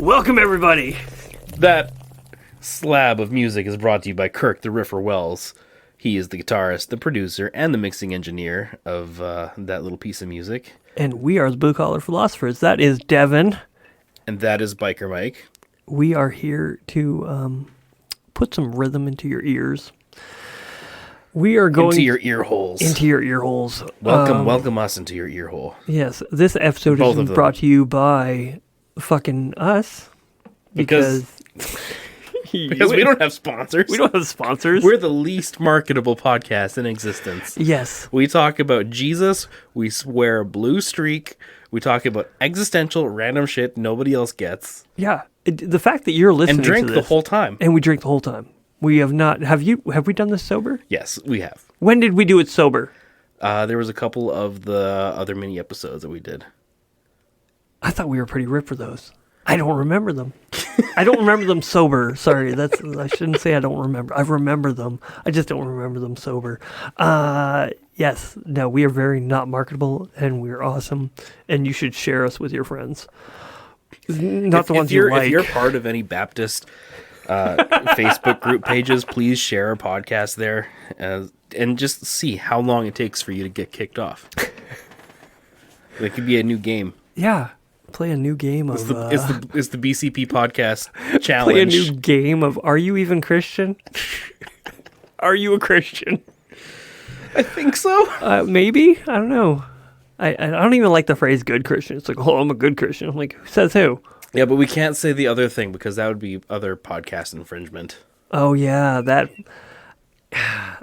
Welcome, everybody. That slab of music is brought to you by Kirk the Riffer Wells. He is the guitarist, the producer, and the mixing engineer of that little piece of music. And we are the Blue Collar Philosophers. That is Devin. And that is Biker Mike. We are here to put some rhythm into your ears. We are going... Into your ear holes. Into your ear holes. Welcome us into your ear hole. Yes, this episode is brought to you by fucking us. Because we don't have sponsors. We don't have sponsors. We're the least marketable podcast in existence. Yes. We talk about Jesus. We swear a blue streak. We talk about existential random shit nobody else gets. Yeah. The fact that you're listening and drink to this, the whole time. And we drink the whole time. We have not. Have we done this sober? Yes, we have. When did we do it sober? There was a couple of the other mini episodes that we did. I thought we were pretty ripped for those. I don't remember them. I don't remember them sober. Sorry, I shouldn't say I don't remember. I remember them. I just don't remember them sober. Yes, no, we are very not marketable, and we're awesome, and you should share us with your friends. Not the ones you like. If you're part of any Baptist Facebook group pages, please share our podcast there, and just see how long it takes for you to get kicked off. It could be a new game. Yeah. Play a new game of... It's the BCP podcast challenge. Play a new game of, are you even Christian? Are you a Christian? I think so. Maybe? I don't know. I don't even like the phrase good Christian. It's like, oh, I'm a good Christian. I'm like, who says who? Yeah, but we can't say the other thing because that would be other podcast infringement. Oh, yeah. That...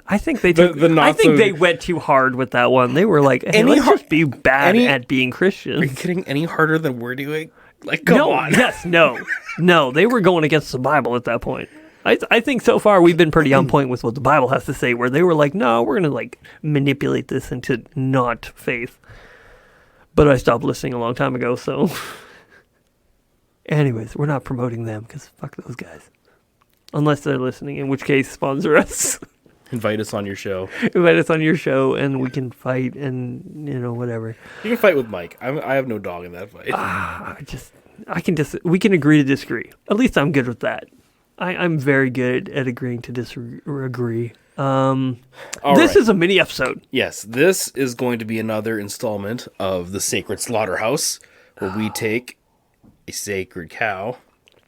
I think they took, they went too hard with that one. They were like, hey, let's just be bad at being Christian. Are you kidding? Any harder than we're doing? Like, come on. Yes, no. They were going against the Bible at that point. I think so far we've been pretty on point with what the Bible has to say, where they were like, no, we're going to like manipulate this into not faith. But I stopped listening a long time ago, so... Anyways, we're not promoting them because fuck those guys. Unless they're listening, in which case, sponsor us. Invite us on your show. Invite us on your show, and we can fight, and whatever. You can fight with Mike. I have no dog in that fight. We can agree to disagree. At least I'm good with that. I'm very good at agreeing to disagree. This is a mini episode. Yes, this is going to be another installment of the Sacred Slaughterhouse, where we take a sacred cow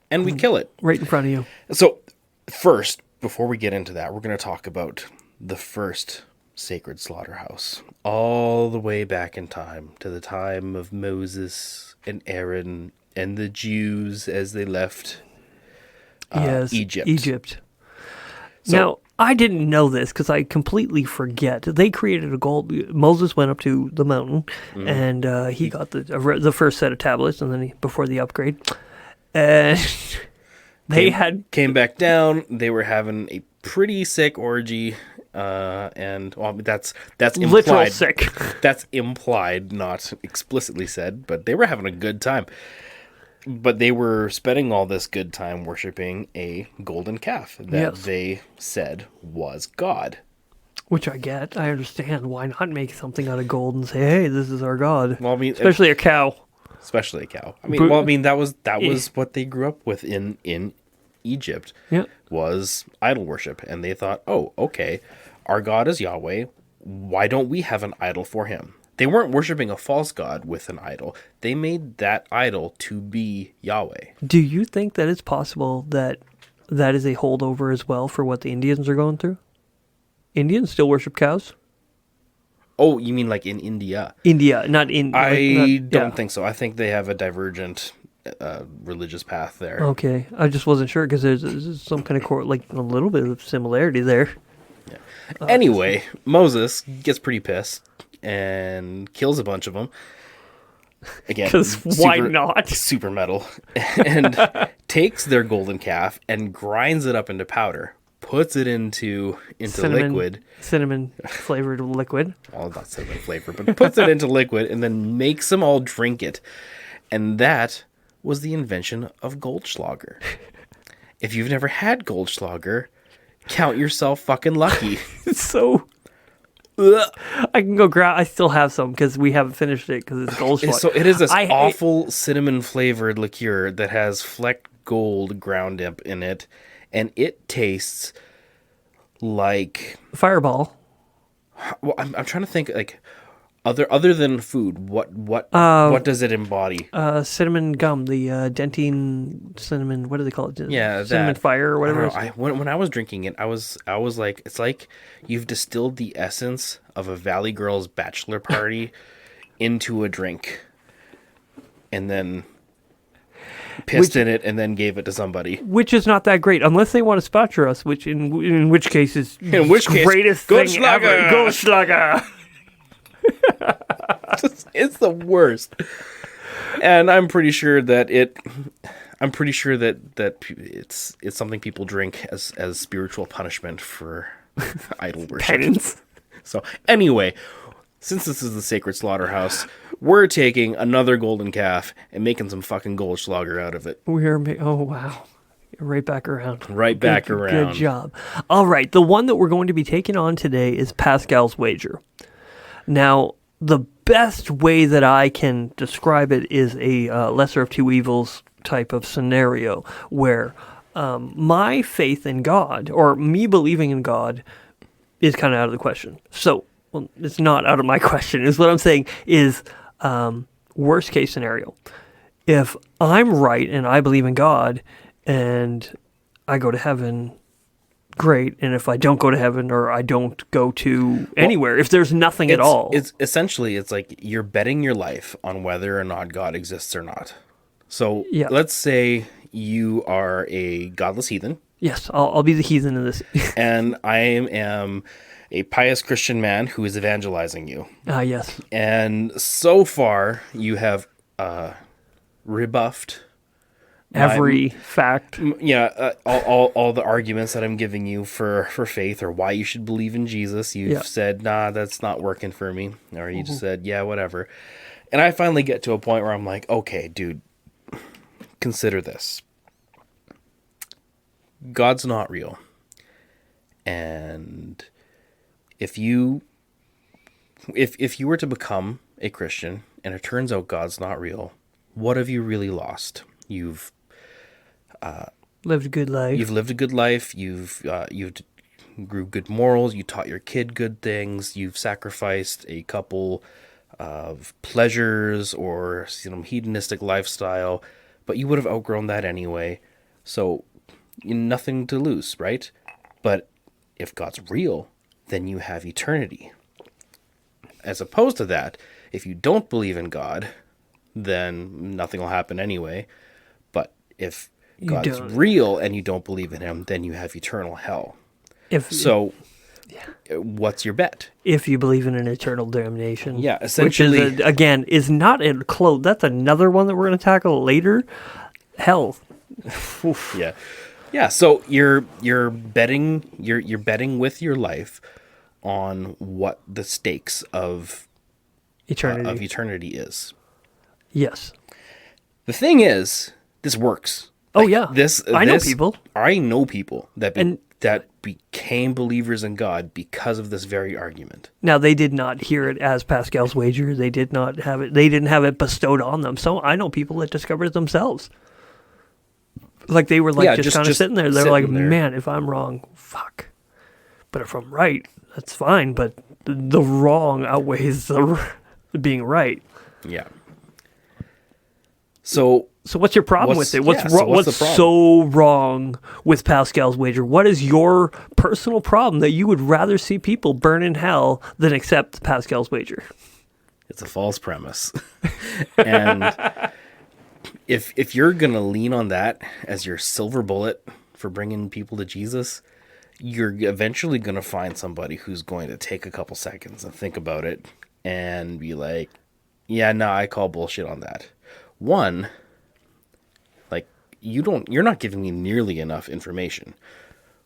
and we kill it right in front of you. So, first, before we get into that, we're going to talk about the first sacred slaughterhouse, all the way back in time, to the time of Moses and Aaron and the Jews as they left Egypt. Now, I didn't know this because I completely forget. They created Moses went up to the mountain, and he got the first set of tablets, and then before the upgrade, and... Came back down. They were having a pretty sick orgy, and that's implied. Literal sick. That's implied, not explicitly said. But they were having a good time. But they were spending all this good time worshiping a golden calf that they said was God. Which I get. I understand. Why not make something out of gold and say, "Hey, this is our God"? Well, I mean, especially a cow. Especially a cow. That was what they grew up with in Egypt. Yeah. Was idol worship, and they thought, oh, okay, our God is Yahweh. Why don't we have an idol for him? They weren't worshiping a false god with an idol. They made that idol to be Yahweh. Do you think that it's possible that is a holdover as well for what the Indians are going through? Indians still worship cows? Oh, you mean like in India? India, not in... I don't think so. I think they have a divergent religious path there. Okay. I just wasn't sure because there's some kind of a little bit of similarity there. Yeah. Anyway, Moses gets pretty pissed and kills a bunch of them. Again, because why not? Super metal. And takes their golden calf and grinds it up into powder. Puts it into liquid. Cinnamon flavored liquid. Well, not cinnamon flavored, but puts it into liquid and then makes them all drink it. And that was the invention of Goldschlager. If you've never had Goldschlager, count yourself fucking lucky. So I can go grab. I still have some because we haven't finished it because it's Goldschlager. So it is this awful cinnamon flavored liqueur that has Fleck Gold ground up in it, and it tastes like Fireball. Well, I'm trying to think like other than food. What does it embody? Cinnamon gum, the dentine cinnamon. What do they call it? Yeah, cinnamon fire or whatever. When I was drinking it, I was like, it's like you've distilled the essence of a Valley Girls bachelor party into a drink, and then pissed in it, and then gave it to somebody. Which is not that great, unless they want to sponsor us. Which in which case is greatest thing ever. Goldschlager. It's the worst, and I'm pretty sure that it's something people drink as spiritual punishment for idol worship. Penance. So anyway, since this is the Sacred Slaughterhouse, we're taking another golden calf and making some fucking Goldschlager out of it. Oh wow. Right back around. Right back around. Good job. All right, the one that we're going to be taking on today is Pascal's Wager. Now, the best way that I can describe it is a lesser of two evils type of scenario where my faith in God, or me believing in God, is kind of out of the question. So, well, it's not out of my question. Is what I'm saying is worst case scenario. If I'm right and I believe in God and I go to heaven, great. And if I don't go to heaven or I don't go to anywhere, if there's nothing at all. It's essentially, it's like you're betting your life on whether or not God exists or not. So let's say you are a godless heathen. Yes, I'll be the heathen in this. And I am a pious Christian man who is evangelizing you. Yes. And so far, you have rebuffed every fact. All the arguments that I'm giving you for faith or why you should believe in Jesus. You've said, nah, that's not working for me. Or you just said, yeah, whatever. And I finally get to a point where I'm like, okay, dude, consider this. God's not real. And if you were to become a Christian and it turns out God's not real, what have you really lost? You've lived a good life. You've lived a good life. You've grew good morals. You taught your kid good things. You've sacrificed a couple of pleasures or hedonistic lifestyle, but you would have outgrown that anyway. So nothing to lose, right? But if God's real, then you have eternity. As opposed to that, if you don't believe in God, then nothing will happen anyway. But if God's real and you don't believe in him, then you have eternal hell. What's your bet? If you believe in an eternal damnation. Yeah, essentially. Which is not a close. That's another one that we're going to tackle later. Hell. Yeah. Yeah, so you're betting with your life on what the stakes of eternity is. Yes. The thing is, this works. I know people. I know people that became believers in God because of this very argument. Now, they did not hear it as Pascal's Wager. They did not have it. They didn't have it bestowed on them. So I know people that discovered it themselves. Like they were just kind of sitting there. They're like, man, if I'm wrong, fuck. But if I'm right, that's fine. But the wrong outweighs the being right. Yeah. So what's your problem with it? What's the problem? So wrong with Pascal's Wager? What is your personal problem that you would rather see people burn in hell than accept Pascal's Wager? It's a false premise. And if you're going to lean on that as your silver bullet for bringing people to Jesus, you're eventually going to find somebody who's going to take a couple seconds and think about it and be like, yeah, no, I call bullshit on that. One, like you're not giving me nearly enough information.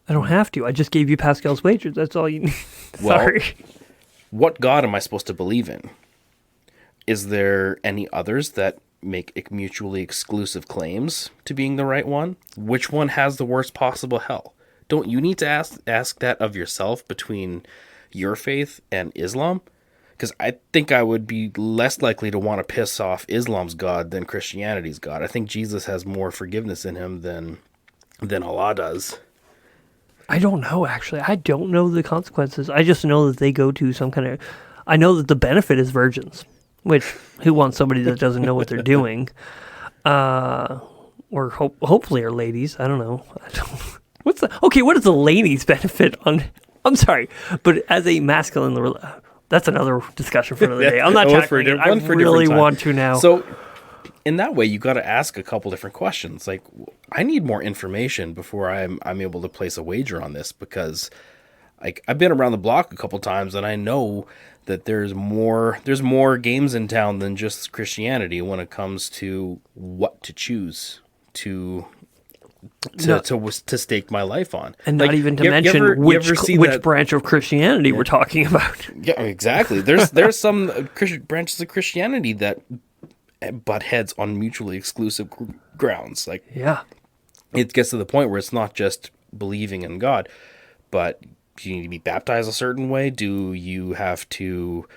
I don't have to. I just gave you Pascal's Wager. That's all you need. Sorry. Well, what God am I supposed to believe in? Is there any others that make mutually exclusive claims to being the right one? Which one has the worst possible hell? Don't you need to ask that of yourself between your faith and Islam, because I think I would be less likely to want to piss off Islam's God than Christianity's God. I think Jesus has more forgiveness in him than Allah does. I don't know, actually. I don't know the consequences. I just know that they go to some kind of... I know that the benefit is virgins, which, who wants somebody that doesn't know what they're doing? Or hopefully are ladies. I don't know. What is the ladies' benefit on... I'm sorry, but as a masculine... That's another discussion for another day. I'm not tackling it. I really want to now. So, in that way, you got to ask a couple different questions. Like, I need more information before I'm able to place a wager on this, because, like, I've been around the block a couple times, and I know that there's more games in town than just Christianity when it comes to what to choose to stake my life on, and not even to mention which branch of Christianity we're talking about. Yeah, exactly. There's some branches of Christianity that butt heads on mutually exclusive grounds. Like, yeah, it gets to the point where it's not just believing in God, but do you need to be baptized a certain way? Do you have to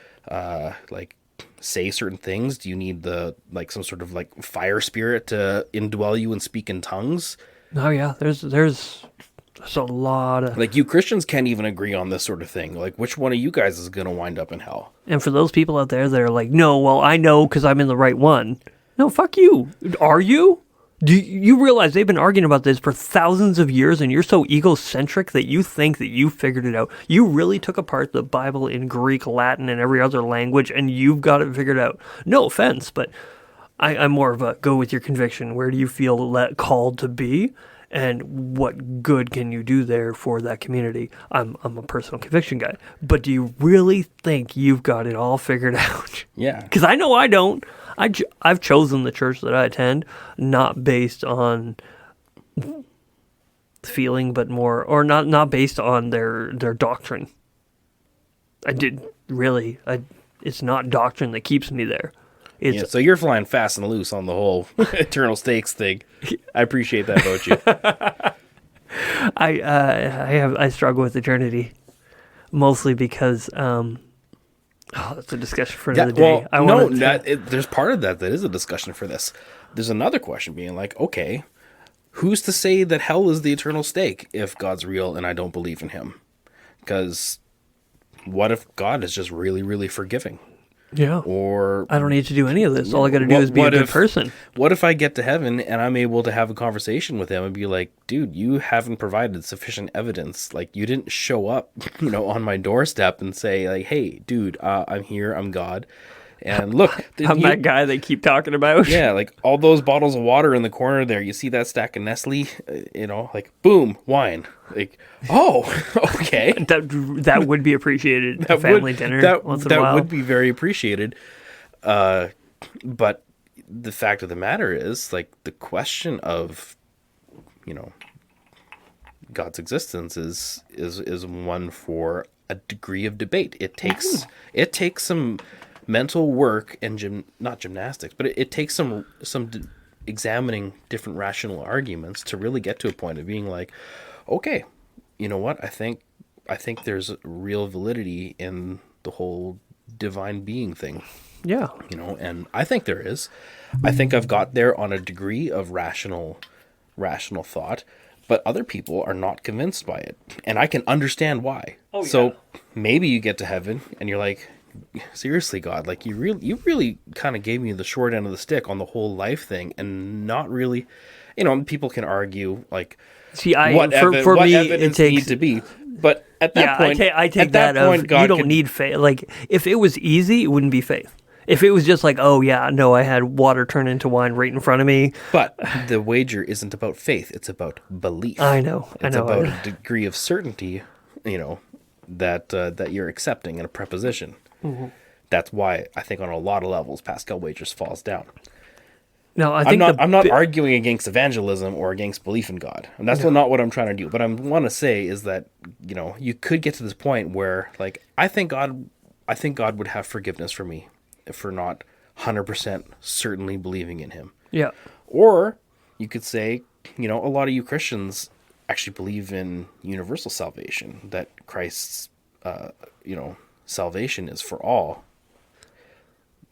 say certain things? Do you need some sort of fire spirit to indwell you and speak in tongues? Oh yeah, there's a lot of... you Christians can't even agree on this sort of thing. Like, which one of you guys is going to wind up in hell? And for those people out there that are like, no, well, I know because I'm in the right one. No, fuck you. Are you? Do you realize they've been arguing about this for thousands of years, and you're so egocentric that you think that you figured it out? You really took apart the Bible in Greek, Latin, and every other language, and you've got it figured out. No offense, but I'm more of a go with your conviction. Where do you feel called to be? And what good can you do there for that community? I'm a personal conviction guy. But do you really think you've got it all figured out? Yeah. Because I know I don't. I've chosen the church that I attend not based on feeling, but more, or not based on their doctrine. It's not doctrine that keeps me there. So you're flying fast and loose on the whole eternal stakes thing. I appreciate that about you. I struggle with eternity, mostly because that's a discussion for another day. There's part of that is a discussion for this. There's another question being like, okay, who's to say that hell is the eternal stake if God's real and I don't believe in him? Because what if God is just really, really forgiving? Yeah. Or I don't need to do any of this. All I got to do is be a good person. What if I get to heaven and I'm able to have a conversation with him and be like, dude, you haven't provided sufficient evidence. Like, you didn't show up, on my doorstep and say, like, hey, dude, I'm here. I'm God. And look, I'm that guy they keep talking about. Yeah, like all those bottles of water in the corner there. You see that stack of Nestle? Boom, wine. Like, oh, okay. that would be appreciated at family dinner once in a while. That would be very appreciated. But the fact of the matter is, like, the question of, God's existence is one for a degree of debate. It takes some mental work and not gymnastics, but it takes some examining different rational arguments to really get to a point of being like, okay, you know what? I think there's real validity in the whole divine being thing. Yeah. And I think there is. I think I've got there on a degree of rational thought, but other people are not convinced by it. And I can understand why. Oh, yeah. So maybe you get to heaven and you're like, seriously, God, like you really kind of gave me the short end of the stick on the whole life thing, and not really, people can argue like, what evidence needs to be, but at that point, I take that point, God, you don't need faith. Like, if it was easy, it wouldn't be faith. If it was just like, oh yeah, no, I had water turn into wine right in front of me. But the wager isn't about faith; it's about belief. I know. It's about a degree of certainty, that you're accepting in a preposition. Mm-hmm. That's why I think on a lot of levels, Pascal wagers falls down. No, I'm not arguing against evangelism or against belief in God, and that's not what I'm trying to do. But I want to say is that you could get to this point where, like, I think God would have forgiveness for me for not 100% certainly believing in Him. Yeah. Or you could say, a lot of you Christians actually believe in universal salvation, that Christ's salvation is for all,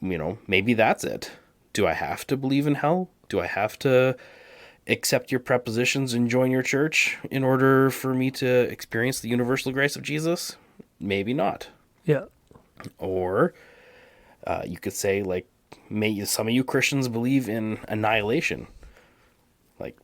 maybe that's it. Do I have to believe in hell? Do I have to accept your prepositions and join your church in order for me to experience the universal grace of Jesus? Maybe not. Yeah. Or you could say, like, some of you Christians believe in annihilation. Like,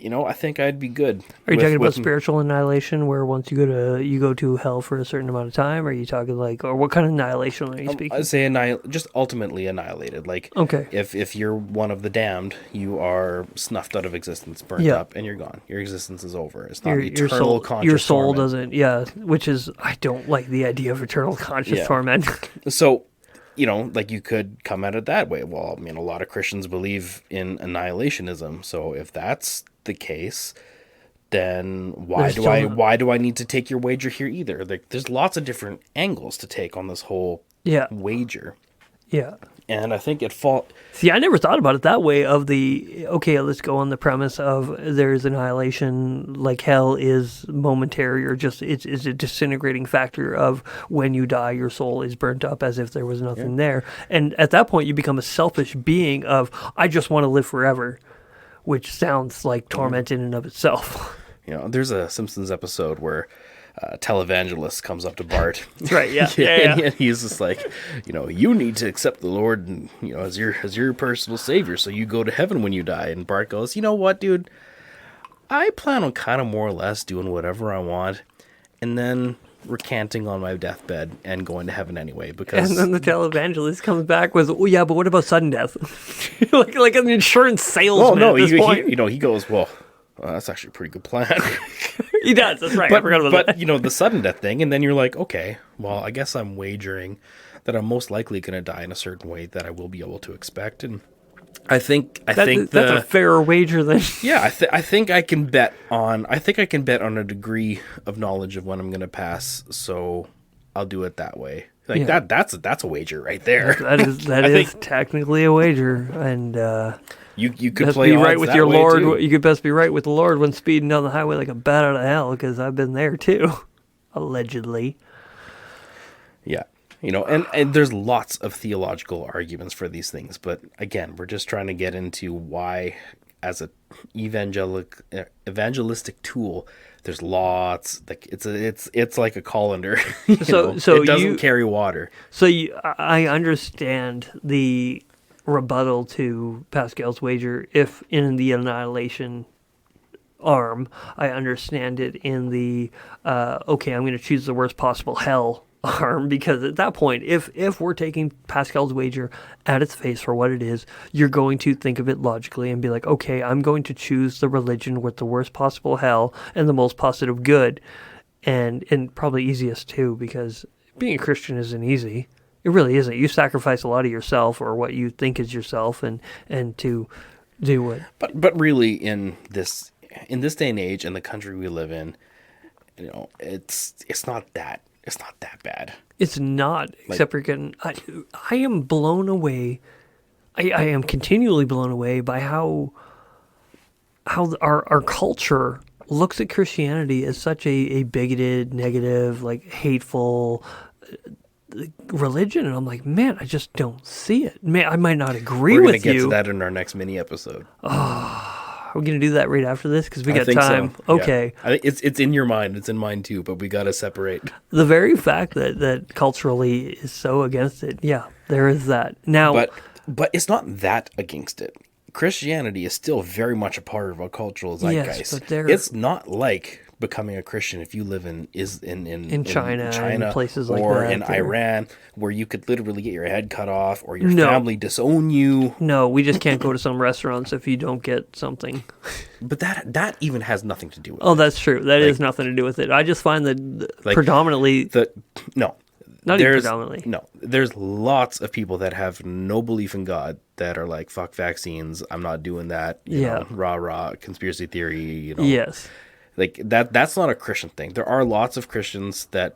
I think I'd be good. Are you talking about spiritual annihilation, where once you go to hell for a certain amount of time? Or are you talking or what kind of annihilation are you speaking? I'd say just ultimately annihilated. Like, okay, if you're one of the damned, you are snuffed out of existence, burnt up, and you're gone. Your existence is over. It's not eternal conscious your soul torment. doesn't. Which is, I don't like the idea of eternal conscious torment. So, like, you could come at it that way. Well, a lot of Christians believe in annihilationism. So if that's the case, then why do I need to take your wager here either? Like, there's lots of different angles to take on this whole wager. Yeah. And I think See, I never thought about it that way. Let's go on the premise of there's annihilation, like hell is momentary, or just it's a disintegrating factor of when you die, your soul is burnt up as if there was nothing there. And at that point, you become a selfish being of, I just want to live forever, which sounds like torment in and of itself. There's a Simpsons episode where televangelist comes up to Bart. That's right. Yeah. And he's just like, you need to accept the Lord, and as your personal savior, so you go to heaven when you die. And Bart goes, you know what, dude? I plan on kind of more or less doing whatever I want, and then recanting on my deathbed and going to heaven anyway. Because and then the televangelist comes back with, oh yeah, but what about sudden death? like an insurance salesman. Oh no, at this point. he goes, well, that's actually a pretty good plan. He does, that's right. But, I forgot about that. the sudden death thing, and then you're like, okay, well, I guess I'm wagering that I'm most likely going to die in a certain way that I will be able to expect. And I think that's a fairer wager than yeah. I think I can bet on a degree of knowledge of when I'm going to pass, so I'll do it that way. Like that's a wager right there. That is technically a wager, and you could best play be right with your Lord. Too. You could best be right with the Lord when speeding down the highway like a bat out of hell, because I've been there too, allegedly. Yeah, and there's lots of theological arguments for these things, but again, we're just trying to get into why, as a evangelistic tool, there's lots. Like it's like a colander. So it doesn't carry water. So I understand the rebuttal to Pascal's wager if in the annihilation arm. I understand it in the I'm going to choose the worst possible hell arm, because at that point, if we're taking Pascal's wager at its face for what it is, you're going to think of it logically and be like, okay, I'm going to choose the religion with the worst possible hell and the most positive good, and probably easiest too, because being a Christian isn't easy. It really isn't. You sacrifice a lot of yourself, or what you think is yourself, and to do what. But really, in this day and age, in the country we live in, it's not that bad. It's not, except for getting. I am blown away. I am continually blown away by how our culture looks at Christianity as such a bigoted, negative, like hateful religion, and I'm like, man, I just don't see it. Man, I might not agree with you. We're going to get to that in our next mini episode. Are we going to do that right after this? Because we got time. So. Okay. Yeah. I think it's in your mind. It's in mine too, but we got to separate. The very fact that culturally is so against it, yeah, there is that. Now, but it's not that against it. Christianity is still very much a part of our cultural zeitgeist. Yes, but it's not like becoming a Christian if you live in China and places like or that, in Iran, where you could literally get your head cut off or your family disown you. No, we just can't go to some restaurants if you don't get something. But that even has nothing to do with it. Oh, that's true. That is nothing to do with it. I just find that predominantly... Not even predominantly. No, there's lots of people that have no belief in God that are like, fuck vaccines, I'm not doing that. You know, rah, conspiracy theory, Yes. Like, that's not a Christian thing. There are lots of Christians that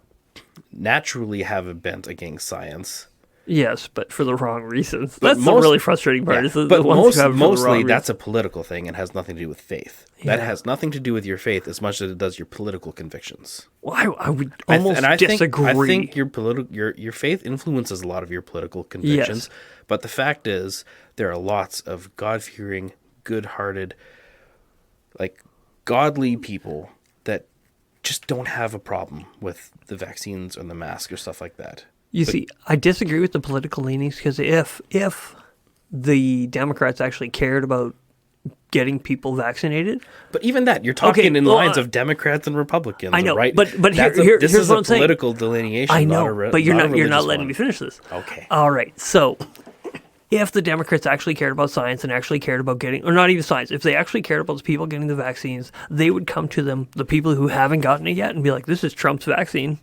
naturally have a bent against science. Yes, but for the wrong reasons. But That's the really frustrating part. Yeah, Is the but ones who have it for the mostly wrong that's a political thing and has nothing to do with faith. Yeah. That has nothing to do with your faith as much as it does your political convictions. Well, I would almost disagree. I think your faith influences a lot of your political convictions. Yes. But the fact is, there are lots of God-fearing, good-hearted, like godly people that just don't have a problem with the vaccines or the mask or stuff like that. You see, I disagree with the political leanings because if the Democrats actually cared about getting people vaccinated, but even that, you're talking in lines of Democrats and Republicans. I know, right? but this here's is what a I'm saying. Political delineation. I know, but you're not letting one. me finish this. Okay. All right. So, if the Democrats actually cared about science and actually cared about getting, or not even science, if they actually cared about the people getting the vaccines, they would come to them, the people who haven't gotten it yet, and be like, "This is Trump's vaccine.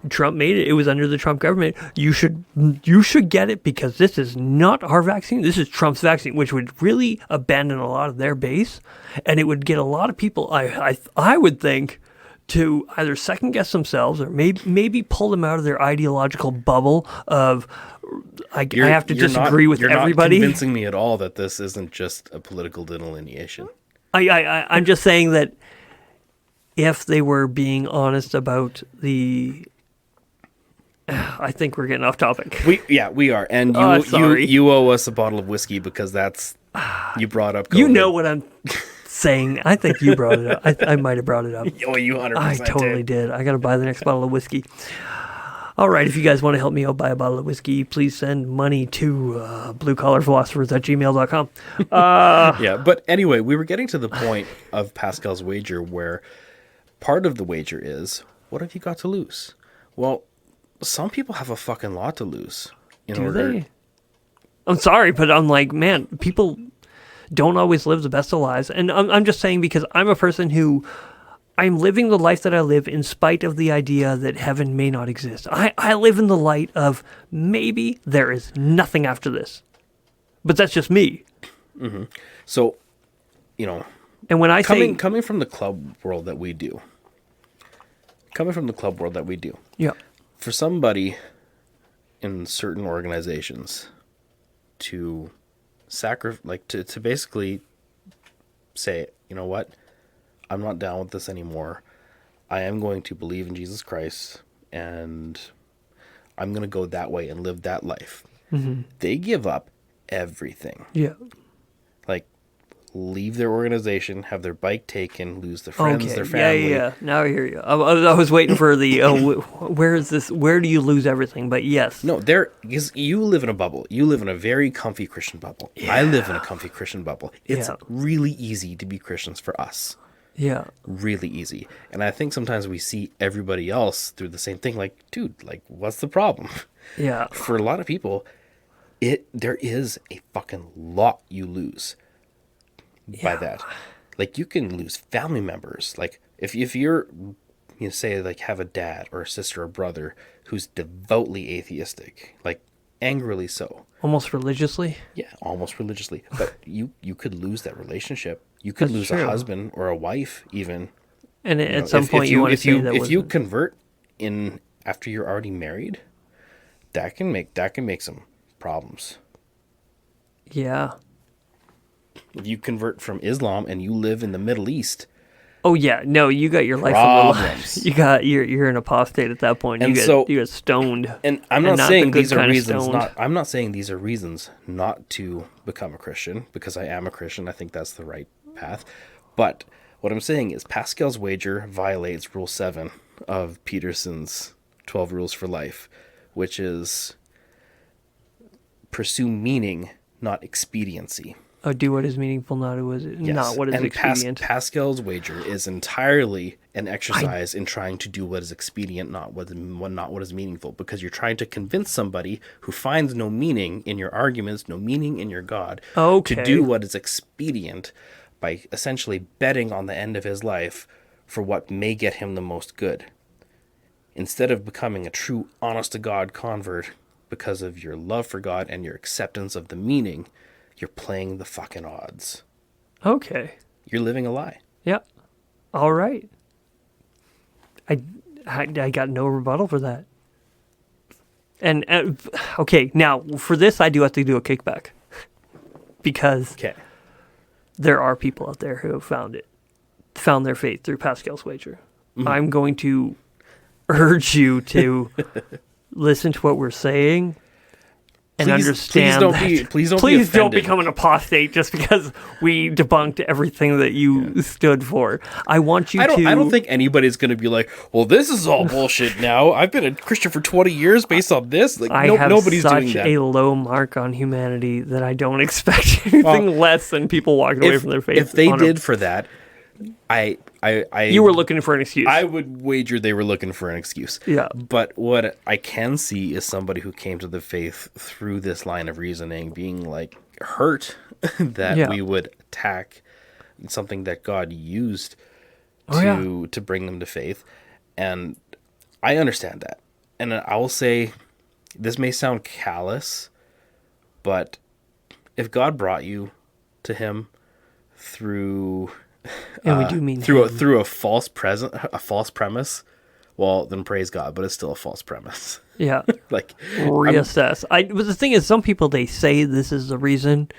Trump made it. It was under the Trump government. You should get it because this is not our vaccine. This is Trump's vaccine," which would really abandon a lot of their base, and it would get a lot of people. I would think to either second guess themselves or maybe pull them out of their ideological bubble of I have to disagree with everybody. You're not convincing me at all that this isn't just a political delineation. I'm just saying that if they were being honest about the, I think we're getting off topic. We are, and you owe us a bottle of whiskey because you brought up COVID. You know what I'm saying. I think you brought it up. I might have brought it up. Oh, you 100% I totally did. I got to buy the next bottle of whiskey. All right, if you guys want to help me out buy a bottle of whiskey, please send money to bluecollarphilosophers@gmail.com. Yeah, but anyway, we were getting to the point of Pascal's wager where part of the wager is, what have you got to lose? Well, some people have a fucking lot to lose. Do they? I'm sorry, but I'm like, man, people don't always live the best of lives. And I'm just saying because I'm a person who, I'm living the life that I live in spite of the idea that heaven may not exist. I live in the light of maybe there is nothing after this. But that's just me. Mm-hmm. So, and when I coming from the club world that we do, yeah, for somebody in certain organizations to to basically say, you know what, I'm not down with this anymore. I am going to believe in Jesus Christ, and I'm going to go that way and live that life. Mm-hmm. They give up everything. Yeah. Like, leave their organization, have their bike taken, lose their friends, their family. Yeah. Now I hear you. I was waiting for the, where is this? Where do you lose everything? But yes. No, because you live in a bubble. You live in a very comfy Christian bubble. Yeah. I live in a comfy Christian bubble. It's really easy to be Christians for us. Yeah. Really easy. And I think sometimes we see everybody else through the same thing. Like, dude, like, what's the problem? Yeah. For a lot of people, there is a fucking lot you lose by that. Like, you can lose family members. Like, if you're, say, like, have a dad or a sister or brother who's devoutly atheistic, like, angrily so. Almost religiously? Yeah, almost religiously. But you could lose that relationship. You could lose a husband or a wife, even. And at some point, you want to say that if you convert in after you're already married, that can make some problems. Yeah. If you convert from Islam and you live in the Middle East. Oh yeah, no, you got your life on the line. You're an apostate at that point. You get stoned. And I'm not saying these are reasons I'm not saying these are reasons not to become a Christian, because I am a Christian. I think that's the right path. But what I'm saying is Pascal's wager violates Rule 7 of Peterson's 12 Rules for Life, which is pursue meaning, not expediency. Oh, do what is meaningful, not what is expedient. Pascal's wager is entirely an exercise in trying to do what is expedient, not what is meaningful, because you're trying to convince somebody who finds no meaning in your arguments, no meaning in your God, to do what is expedient by essentially betting on the end of his life for what may get him the most good. Instead of becoming a true, honest-to-God convert because of your love for God and your acceptance of the meaning, you're playing the fucking odds. Okay. You're living a lie. Yep. All right. I got no rebuttal for that. And okay, now for this, I do have to do a kickback because Okay. there are people out there who have found their faith through Pascal's wager. I'm going to urge you to listen to what we're saying and understand. Please don't please be don't offended. become an apostate just because we debunked everything that you stood for. I want you I to. don't think anybody's going to be like, well, this is all bullshit now. I've been a Christian for 20 years based on this. Like, I have nobody's doing such that. a low mark on humanity that I don't expect anything less than people walking away from their faith. If they did for that, you were looking for an excuse. I would wager they were looking for an excuse. Yeah. But what I can see is somebody who came to the faith through this line of reasoning being like hurt that we would attack something that God used to bring them to faith. And I understand that. And I will say, this may sound callous, but if God brought you to him through... and we do mean through a false premise, well, then praise God, but it's still a false premise. Yeah. Like, reassess. But the thing is, some people, they say this is the reason.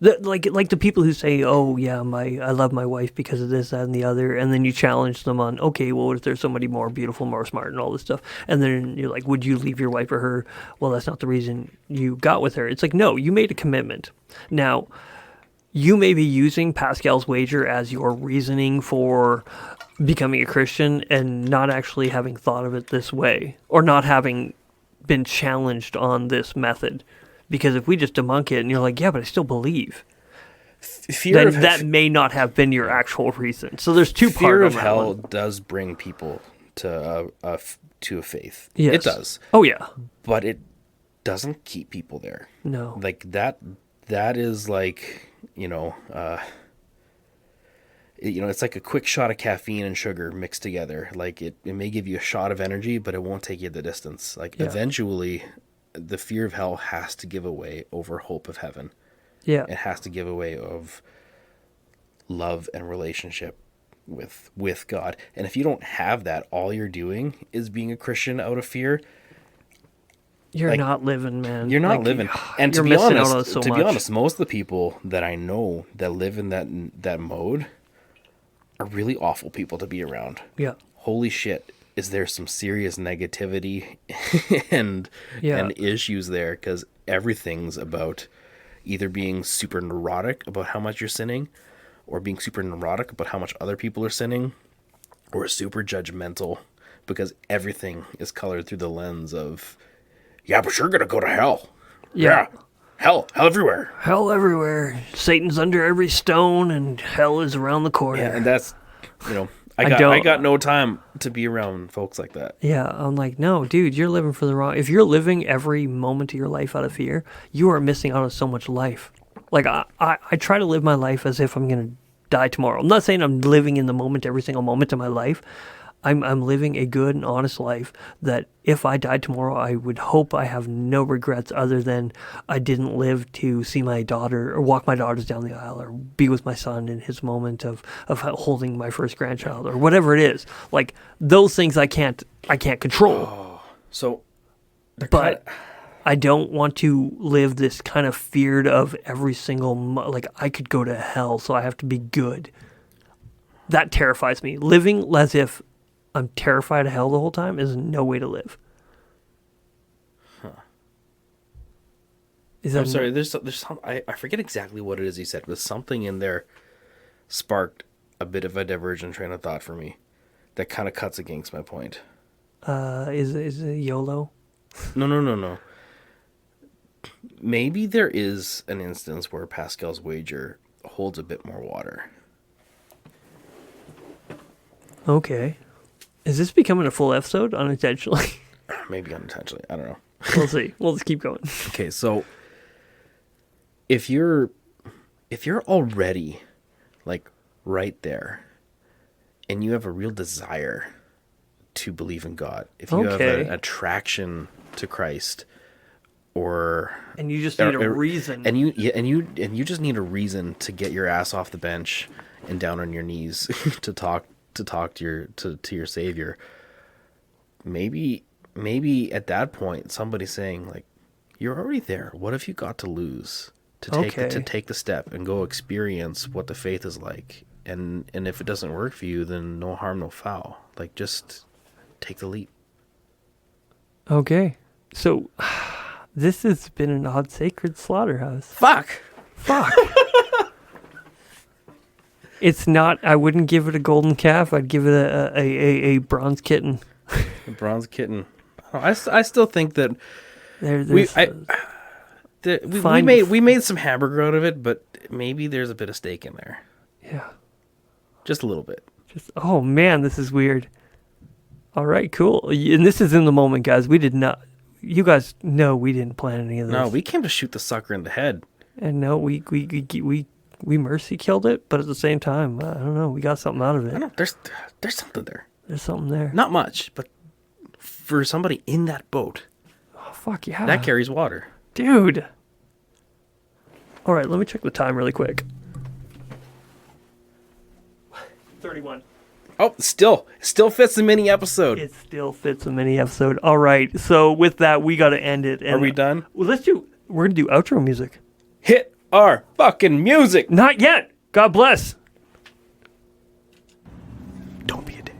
Like the people who say, "Oh yeah, I love my wife because of this, that, and the other," and then you challenge them on, "Okay, well, what if there's somebody more beautiful, more smart, and all this stuff?" And then you're like, "Would you leave your wife for her?" Well, that's not the reason you got with her. It's like, no, you made a commitment. Now, you may be using Pascal's wager as your reasoning for becoming a Christian and not actually having thought of it this way, or not having been challenged on this method. Because if we just debunk it and you're like, yeah, but I still believe, then that may not have been your actual reason. So there's two parts. Fear of hell does bring people to a faith. Yes. It does. Oh, yeah. But it doesn't keep people there. No. Like that is like, it's like a quick shot of caffeine and sugar mixed together. Like it may give you a shot of energy, but it won't take you the distance. Like eventually the fear of hell has to give away over hope of heaven. Yeah. It has to give away of love and relationship with God. And if you don't have that, all you're doing is being a Christian out of fear. You're not living, man. You're not living. And to be honest, most of the people that I know that live in that mode are really awful people to be around. Yeah. Holy shit. Is there some serious negativity and issues there? Because everything's about either being super neurotic about how much you're sinning, or being super neurotic about how much other people are sinning, or super judgmental because everything is colored through the lens of, yeah, but you're gonna go to hell. Yeah. Hell everywhere. Hell everywhere. Satan's under every stone, and hell is around the corner. Yeah, and that's, I got no time to be around folks like that. Yeah, I'm like, no, dude, you're living for the wrong... If you're living every moment of your life out of fear, you are missing out on so much life. Like, I try to live my life as if I'm going to die tomorrow. I'm not saying I'm living in the moment every single moment of my life. I'm living a good and honest life that if I died tomorrow, I would hope I have no regrets other than I didn't live to see my daughter or walk my daughters down the aisle or be with my son in his moment of holding my first grandchild or whatever it is. Like those things I can't control. But I don't want to live this kind of feared of every single like I could go to hell, so I have to be good. That terrifies me. Living as if I'm terrified of hell the whole time is no way to live. Huh. I'm sorry, there's some, I forget exactly what it is he said, but something in there sparked a bit of a divergent train of thought for me that kind of cuts against my point. Is it YOLO? No. Maybe there is an instance where Pascal's wager holds a bit more water. Okay. Is this becoming a full episode unintentionally? Maybe unintentionally. I don't know. We'll see. We'll just keep going. Okay, so if you're already like right there and you have a real desire to believe in God, if you have an attraction to Christ, and you just need a reason, and you just need a reason to get your ass off the bench and down on your knees to talk to your Savior, maybe maybe at that point, somebody's saying, like, you're already there. What have you got to lose to take the step and go experience what the faith is like? And if it doesn't work for you, then no harm, no foul. Like, just take the leap. Okay. So, this has been an odd sacred slaughterhouse. Fuck! It's not, I wouldn't give it a golden calf. I'd give it a bronze kitten. A bronze kitten. I still think that we made some hamburger out of it, but maybe there's a bit of steak in there. Yeah. Just a little bit. Oh man, this is weird. All right, cool. And this is in the moment, guys. We did not, you guys know we didn't plan any of this. No, we came to shoot the sucker in the head. And no, we mercy killed it, but at the same time, I don't know, we got something out of it. I don't know, there's something there. There's something there. Not much, but for somebody in that boat, oh, fuck yeah. that carries water. Dude. All right, let me check the time really quick. 31. Oh, still fits the mini episode. It still fits a mini episode. All right, so with that, we got to end it. And are we done? Well, we're going to do outro music. Hit our fucking music. Not yet. God bless. Don't be a dick.